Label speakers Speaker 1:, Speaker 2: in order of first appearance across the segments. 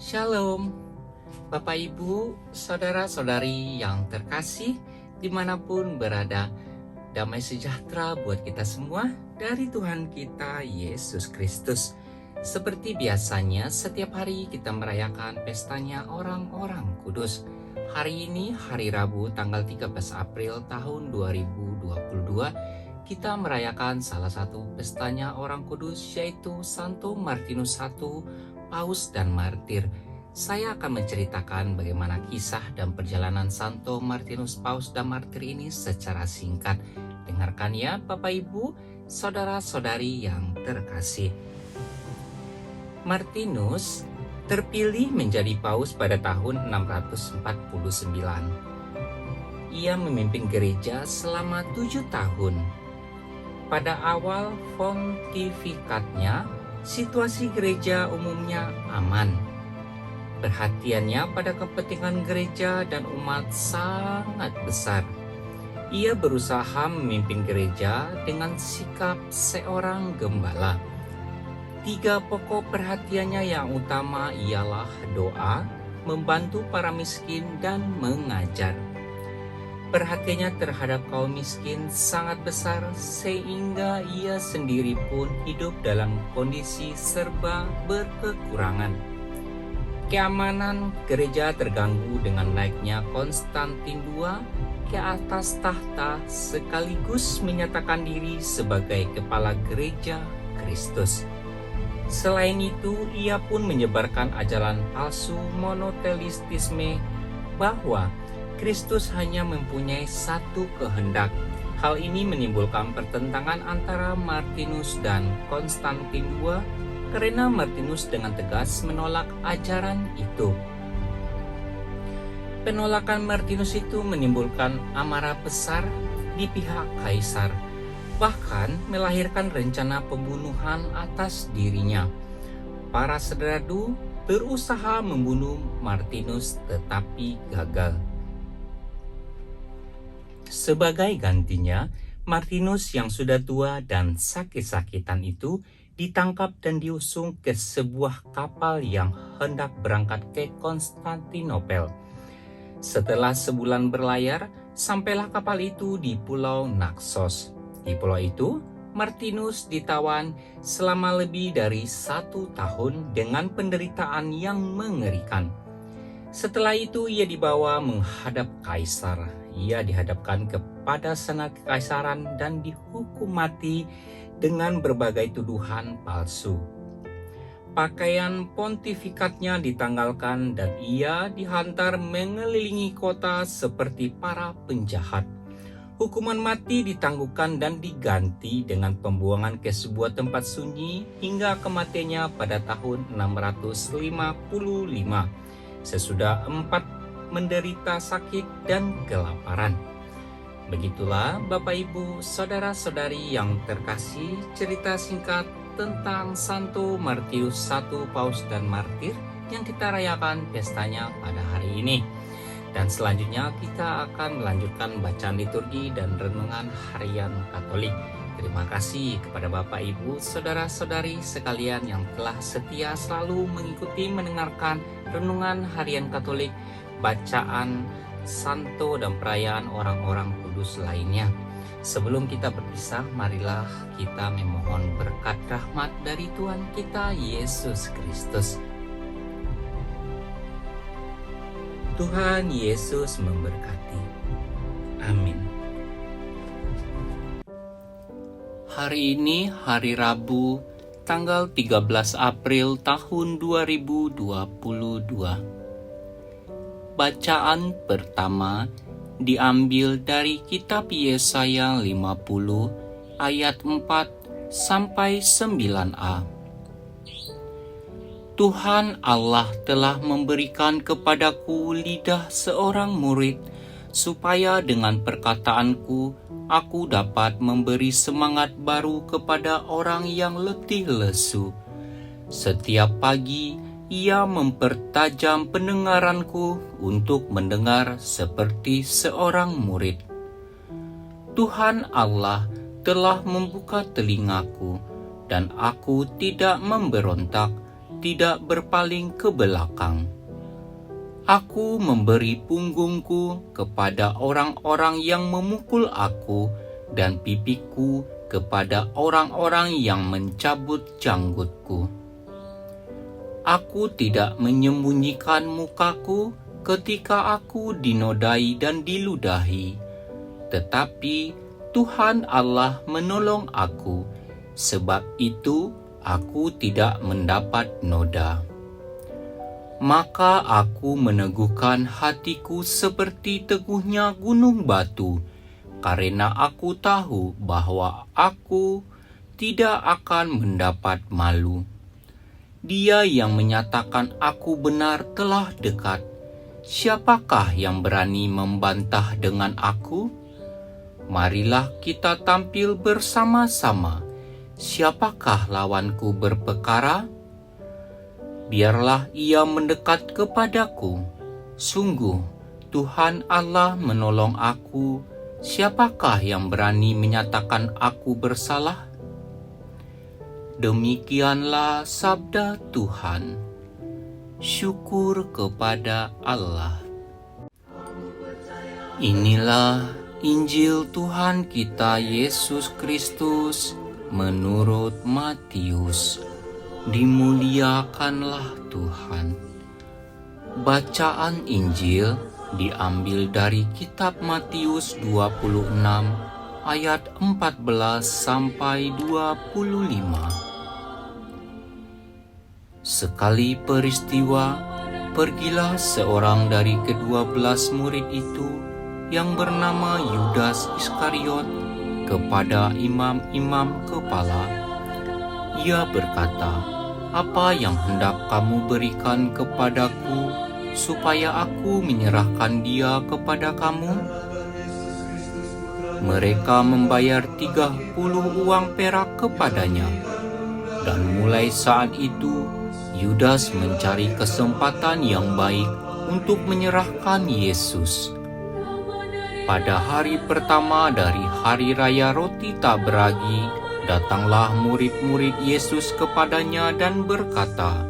Speaker 1: Shalom, Bapak Ibu, Saudara-saudari yang terkasih dimanapun berada. Damai sejahtera buat kita semua dari Tuhan kita Yesus Kristus. Seperti biasanya setiap hari kita merayakan pestanya orang-orang kudus. Hari ini hari Rabu tanggal 13 April tahun 2022 kita merayakan salah satu pestanya orang kudus, yaitu Santo Martinus I, Paus dan Martir. Saya akan menceritakan bagaimana kisah dan perjalanan Santo Martinus Paus dan Martir ini secara singkat. Dengarkan ya Bapak Ibu, saudara-saudari yang terkasih. Martinus terpilih menjadi paus pada tahun 649. Ia memimpin gereja selama 7 tahun. Pada awal pontifikatnya, situasi gereja umumnya aman. Perhatiannya pada kepentingan gereja dan umat sangat besar. Ia berusaha memimpin gereja dengan sikap seorang gembala. 3 pokok perhatiannya yang utama ialah doa, membantu para miskin, dan mengajar. Perhatiannya terhadap kaum miskin sangat besar sehingga ia sendiri pun hidup dalam kondisi serba berkekurangan. Keamanan gereja terganggu dengan naiknya Konstantin II ke atas tahta sekaligus menyatakan diri sebagai kepala gereja Kristus. Selain itu, ia pun menyebarkan ajaran palsu monotelistisme bahwa Kristus hanya mempunyai satu kehendak. Hal ini menimbulkan pertentangan antara Martinus dan Konstantin II karena Martinus dengan tegas menolak ajaran itu. Penolakan Martinus itu menimbulkan amarah besar di pihak kaisar, bahkan melahirkan rencana pembunuhan atas dirinya. Para serdadu berusaha membunuh Martinus tetapi gagal. Sebagai gantinya, Martinus yang sudah tua dan sakit-sakitan itu ditangkap dan diusung ke sebuah kapal yang hendak berangkat ke Konstantinopel. Setelah sebulan berlayar, sampailah kapal itu di Pulau Naxos. Di pulau itu, Martinus ditawan selama lebih dari 1 tahun dengan penderitaan yang mengerikan. Setelah itu ia dibawa menghadap kaisar. Ia dihadapkan kepada senat kekaisaran dan dihukum mati dengan berbagai tuduhan palsu. Pakaian pontifikatnya ditanggalkan dan ia dihantar mengelilingi kota seperti para penjahat. Hukuman mati ditangguhkan dan diganti dengan pembuangan ke sebuah tempat sunyi hingga kematiannya pada tahun 655 sesudah 4 menderita sakit dan kelaparan. Begitulah Bapak Ibu, saudara-saudari yang terkasih, cerita singkat tentang Santo Martinus I, Paus dan Martir yang kita rayakan pestanya pada hari ini. Dan selanjutnya kita akan melanjutkan bacaan liturgi dan renungan harian Katolik. Terima kasih kepada Bapak Ibu, saudara-saudari sekalian yang telah setia selalu mengikuti mendengarkan renungan harian Katolik, bacaan santo dan perayaan orang-orang kudus lainnya. Sebelum kita berpisah, marilah kita memohon berkat rahmat dari Tuhan kita Yesus Kristus. Tuhan Yesus memberkati. Amin. Hari ini hari Rabu, tanggal 13 April tahun 2022. Bacaan pertama diambil dari kitab Yesaya 50 ayat 4 sampai 9a. Tuhan Allah telah memberikan kepadaku lidah seorang murid, supaya dengan perkataanku aku dapat memberi semangat baru kepada orang yang letih lesu. Setiap pagi ia mempertajam pendengaranku untuk mendengar seperti seorang murid. Tuhan Allah telah membuka telingaku, dan aku tidak memberontak tidak berpaling ke belakang. Aku memberi punggungku kepada orang-orang yang memukul aku dan pipiku kepada orang-orang yang mencabut janggutku. Aku tidak menyembunyikan mukaku ketika aku dinodai dan diludahi, tetapi Tuhan Allah menolong aku, sebab itu aku tidak mendapat noda. Maka aku meneguhkan hatiku seperti teguhnya gunung batu, karena aku tahu bahwa aku tidak akan mendapat malu. Dia yang menyatakan aku benar telah dekat. Siapakah yang berani membantah dengan aku? Marilah kita tampil bersama-sama. Siapakah lawanku berperkara? Biarlah ia mendekat kepadaku. Sungguh, Tuhan Allah menolong aku. Siapakah yang berani menyatakan aku bersalah? Demikianlah sabda Tuhan. Syukur kepada Allah. Inilah Injil Tuhan kita Yesus Kristus menurut Matius. Dimuliakanlah Tuhan. Bacaan Injil diambil dari kitab Matius 26 ayat 14 sampai 25. Sekali peristiwa, pergilah seorang dari ke-12 murid itu yang bernama Yudas Iskariot kepada imam-imam kepala. Ia berkata, "Apa yang hendak kamu berikan kepadaku supaya aku menyerahkan dia kepada kamu?" Mereka membayar 30 uang perak kepadanya. Dan mulai saat itu, Yudas mencari kesempatan yang baik untuk menyerahkan Yesus. Pada hari pertama dari hari raya roti tak beragi, datanglah murid-murid Yesus kepadanya dan berkata,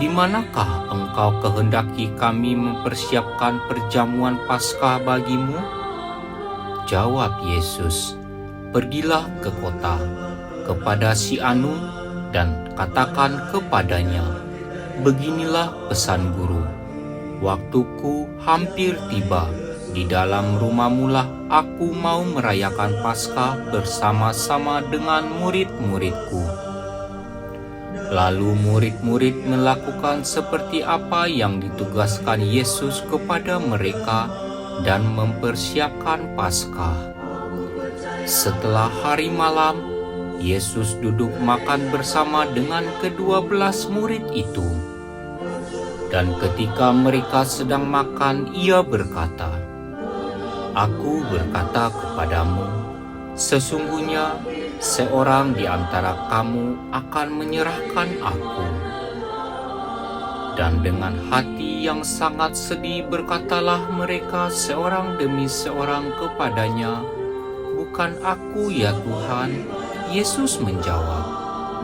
Speaker 1: "Di manakah engkau kehendaki kami mempersiapkan perjamuan Paskah bagimu?" Jawab Yesus, "Pergilah ke kota, kepada si anu, dan katakan kepadanya, beginilah pesan guru, waktuku hampir tiba. Di dalam rumahmulah aku mau merayakan Paskah bersama-sama dengan murid-muridku." Lalu murid-murid melakukan seperti apa yang ditugaskan Yesus kepada mereka dan mempersiapkan Paskah. Setelah hari malam, Yesus duduk makan bersama dengan ke-12 murid itu. Dan ketika mereka sedang makan, ia berkata, "Aku berkata kepadamu, sesungguhnya seorang di antara kamu akan menyerahkan aku." Dan dengan hati yang sangat sedih berkatalah mereka seorang demi seorang kepadanya, "Bukan aku ya Tuhan." Yesus menjawab,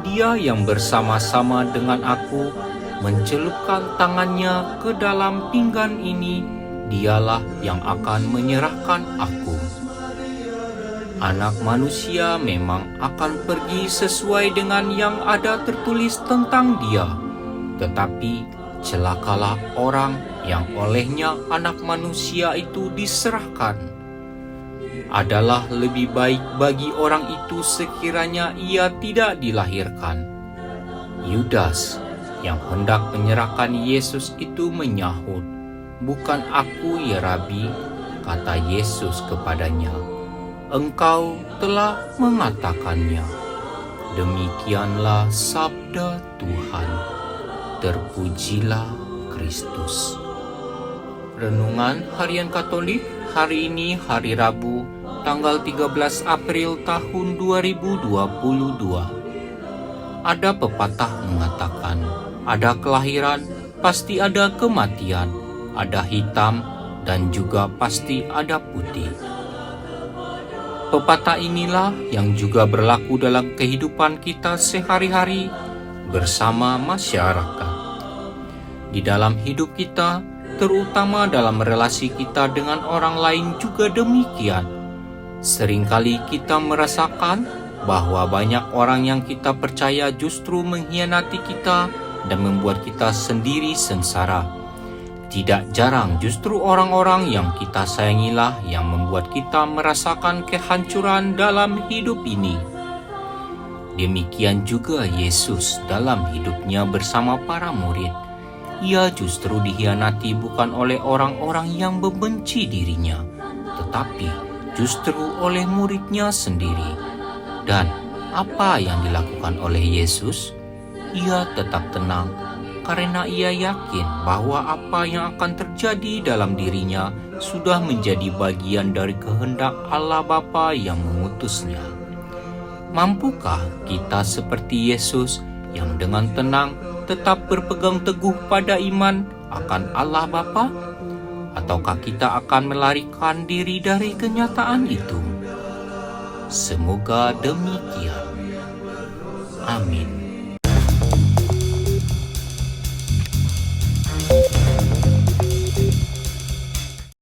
Speaker 1: "Dia yang bersama-sama dengan aku mencelupkan tangannya ke dalam pinggan ini, dialah yang akan menyerahkan aku. Anak manusia memang akan pergi sesuai dengan yang ada tertulis tentang dia, tetapi celakalah orang yang olehnya anak manusia itu diserahkan. Adalah lebih baik bagi orang itu sekiranya ia tidak dilahirkan." Yudas yang hendak menyerahkan Yesus itu menyahut, "Bukan aku ya Rabi," kata Yesus kepadanya, "Engkau telah mengatakannya." Demikianlah sabda Tuhan. Terpujilah Kristus. Renungan Harian Katolik hari ini hari Rabu, tanggal 13 April tahun 2022. Ada pepatah mengatakan, ada kelahiran, pasti ada kematian, ada hitam, dan juga pasti ada putih. Pepatah inilah yang juga berlaku dalam kehidupan kita sehari-hari, bersama masyarakat. Di dalam hidup kita, terutama dalam relasi kita dengan orang lain juga demikian. Seringkali kita merasakan bahwa banyak orang yang kita percaya justru mengkhianati kita dan membuat kita sendiri sengsara. Tidak jarang justru orang-orang yang kita sayangilah yang membuat kita merasakan kehancuran dalam hidup ini. Demikian juga Yesus dalam hidupnya bersama para murid. Ia justru dikhianati bukan oleh orang-orang yang membenci dirinya, tetapi justru oleh muridnya sendiri. Dan apa yang dilakukan oleh Yesus? Ia tetap tenang karena ia yakin bahwa apa yang akan terjadi dalam dirinya sudah menjadi bagian dari kehendak Allah Bapa yang mengutusnya. Mampukah kita seperti Yesus yang dengan tenang tetap berpegang teguh pada iman akan Allah Bapa? Ataukah kita akan melarikan diri dari kenyataan itu? Semoga demikian. Amin.